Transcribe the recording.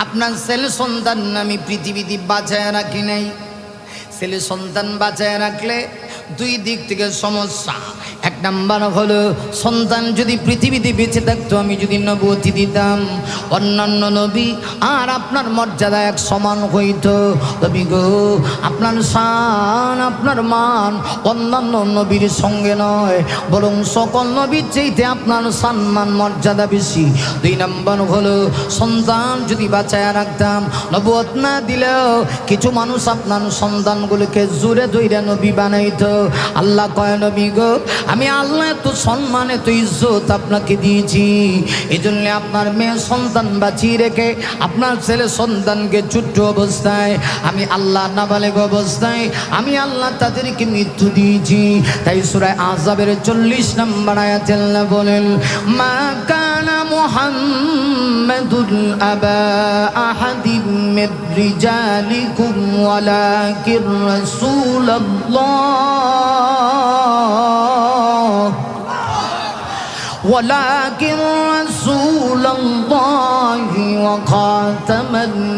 আপনার ছেলে সন্তান আমি পৃথিবীতে বাঁচায় রাখি নাই। ছেলে সন্তান বাঁচায় রাখলে দুই দিক থেকে সমস্যা। এক নাম্বার হলো, সন্তান যদি পৃথিবীতে বেঁচে থাকতো, আমি যদি নবুয়তি দিতাম, অন্যান্য নবী আর আপনার মর্যাদা এক সমান হইতো। নবী গো, আপনার শান আপনার মান অন্যান্য নবীর সঙ্গে নয়, বরং সকল নবীর চাইতে আপনার সম্মান মর্যাদা বেশি। দুই নাম্বার হলো, সন্তান যদি বাঁচায় রাখতাম, নবুয়ত না দিলেও কিছু মানুষ আপনার সন্তানগুলোকে জোরে ধইরা নবী বানাইতো। আল্লাহ কয়, নবী গো, আমি আল্লাহ এত সম্মান এত ইজ্জত আপনাকে দিয়েছি, এই জন্য আপনার মেয়ে সন্তান বাঁচিয়ে রেখে আপনার ছেলে সন্তানকে ছোট্ট অবস্থায় আমি আল্লাহ নাবালেগ অবস্থায় আমি আল্লাহ তাদেরকে মৃত্যু দিয়েছি। তাই সূরা আহজাবের 40 নম্বর আয়াতে আল্লাহ বলেন, মা কানা মুহাম্মাদুন আবা আহাদিম মির রিজালিকুম ওয়ালাকির ولكن رسول الله وخاتم